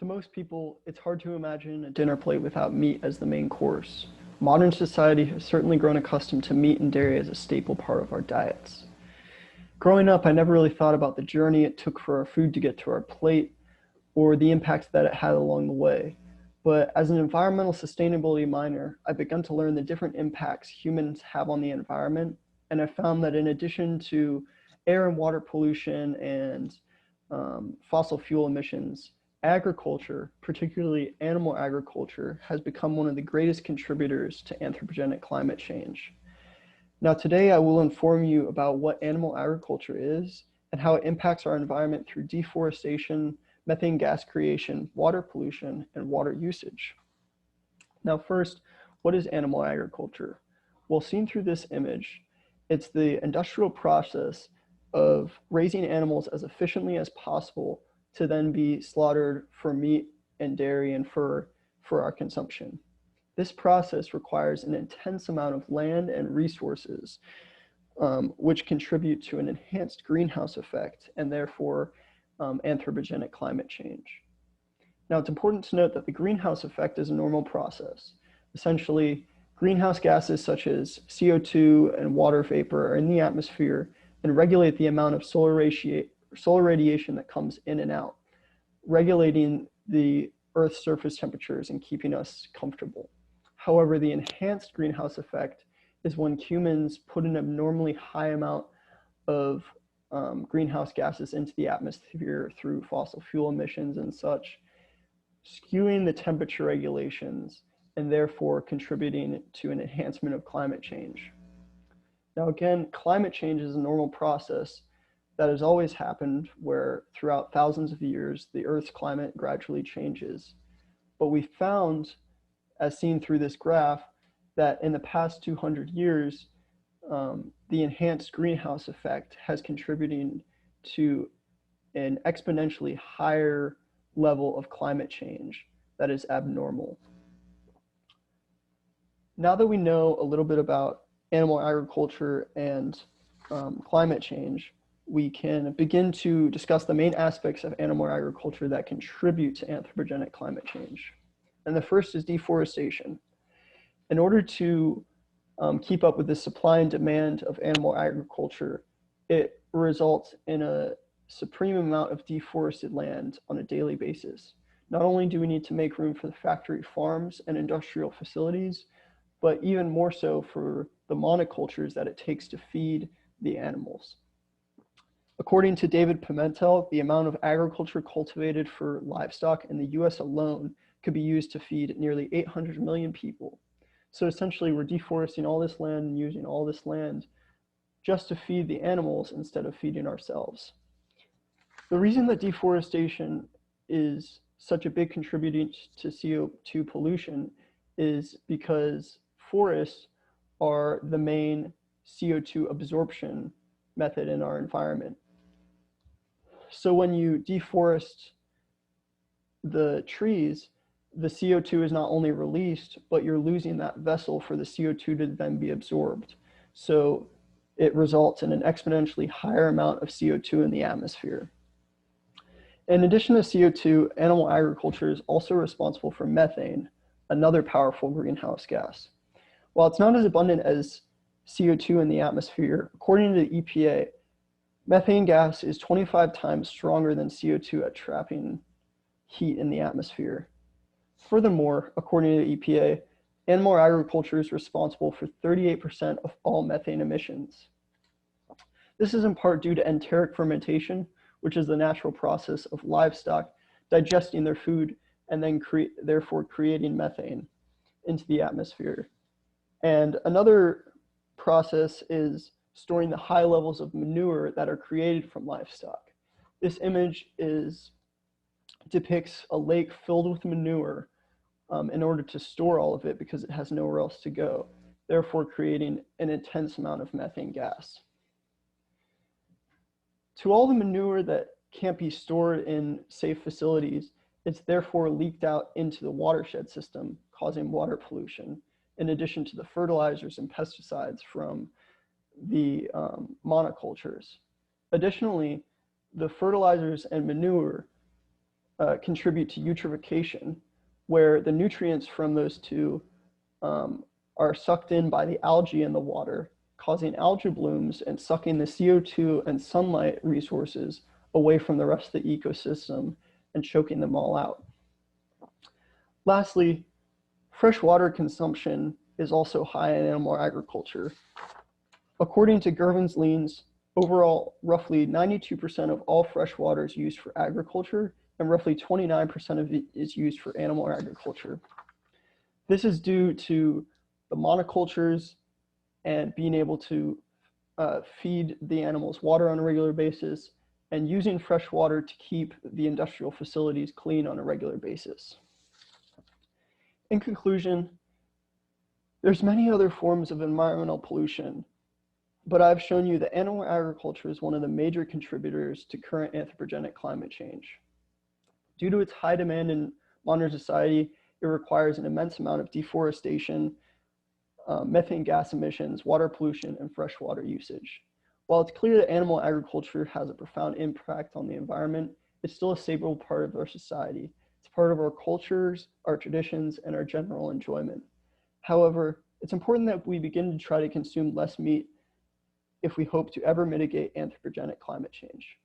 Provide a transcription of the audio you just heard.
To most people, it's hard to imagine a dinner plate without meat as the main course. Modern society has certainly grown accustomed to meat and dairy as a staple part of our diets. Growing up, I never really thought about the journey it took for our food to get to our plate or the impacts that it had along the way. But as an environmental sustainability minor, I've begun to learn the different impacts humans have on the environment. And I found that in addition to air and water pollution and fossil fuel emissions, agriculture, particularly animal agriculture, has become one of the greatest contributors to anthropogenic climate change. Now, today I will inform you about what animal agriculture is and how it impacts our environment through deforestation, methane gas creation, water pollution, and water usage. Now, first, what is animal agriculture? Well, seen through this image, it's the industrial process of raising animals as efficiently as possible to then be slaughtered for meat and dairy and fur for our consumption. This process requires an intense amount of land and resources, which contribute to an enhanced greenhouse effect and therefore anthropogenic climate change. Now, it's important to note that the greenhouse effect is a normal process. Essentially, greenhouse gases such as CO2 and water vapor are in the atmosphere and regulate the amount of solar radiation that comes in and out, regulating the Earth's surface temperatures and keeping us comfortable. However, the enhanced greenhouse effect is when humans put an abnormally high amount of greenhouse gases into the atmosphere through fossil fuel emissions and such, skewing the temperature regulations and therefore contributing to an enhancement of climate change. Now again, climate change is a normal process that has always happened where throughout thousands of years, the Earth's climate gradually changes. But we found, as seen through this graph, that in the past 200 years, the enhanced greenhouse effect has contributed to an exponentially higher level of climate change that is abnormal. Now that we know a little bit about animal agriculture and climate change, we can begin to discuss the main aspects of animal agriculture that contribute to anthropogenic climate change. And the first is deforestation. In order to keep up with the supply and demand of animal agriculture, it results in a supreme amount of deforested land on a daily basis. Not only do we need to make room for the factory farms and industrial facilities, but even more so for the monocultures that it takes to feed the animals. According to David Pimentel, the amount of agriculture cultivated for livestock in the US alone could be used to feed nearly 800 million people. So essentially, we're deforesting all this land and using all this land just to feed the animals instead of feeding ourselves. The reason that deforestation is such a big contributor to CO2 pollution is because forests are the main CO2 absorption method in our environment. So when you deforest the trees, the CO2 is not only released, but you're losing that vessel for the CO2 to then be absorbed. So it results in an exponentially higher amount of CO2 in the atmosphere. In addition to CO2, animal agriculture is also responsible for methane, another powerful greenhouse gas. While it's not as abundant as CO2 in the atmosphere, according to the EPA, methane gas is 25 times stronger than CO2 at trapping heat in the atmosphere. Furthermore, according to the EPA, animal agriculture is responsible for 38% of all methane emissions. This is in part due to enteric fermentation, which is the natural process of livestock digesting their food and then therefore creating methane into the atmosphere. And another process is storing the high levels of manure that are created from livestock. This image depicts a lake filled with manure in order to store all of it because it has nowhere else to go, therefore creating an intense amount of methane gas. To all the manure that can't be stored in safe facilities, it's therefore leaked out into the watershed system, causing water pollution, in addition to the fertilizers and pesticides from the monocultures. Additionally, the fertilizers and manure contribute to eutrophication, where the nutrients from those two are sucked in by the algae in the water, causing algae blooms and sucking the CO2 and sunlight resources away from the rest of the ecosystem and choking them all out. Lastly, freshwater consumption is also high in animal agriculture. According to Gervans-Leans, overall, roughly 92% of all fresh water is used for agriculture, and roughly 29% of it is used for animal agriculture. This is due to the monocultures and being able to feed the animals water on a regular basis and using fresh water to keep the industrial facilities clean on a regular basis. In conclusion, there's many other forms of environmental pollution, but I've shown you that animal agriculture is one of the major contributors to current anthropogenic climate change. Due to its high demand in modern society, it requires an immense amount of deforestation, methane gas emissions, water pollution, and freshwater usage. While it's clear that animal agriculture has a profound impact on the environment, it's still a stable part of our society. It's part of our cultures, our traditions, and our general enjoyment. However, it's important that we begin to try to consume less meat if we hope to ever mitigate anthropogenic climate change.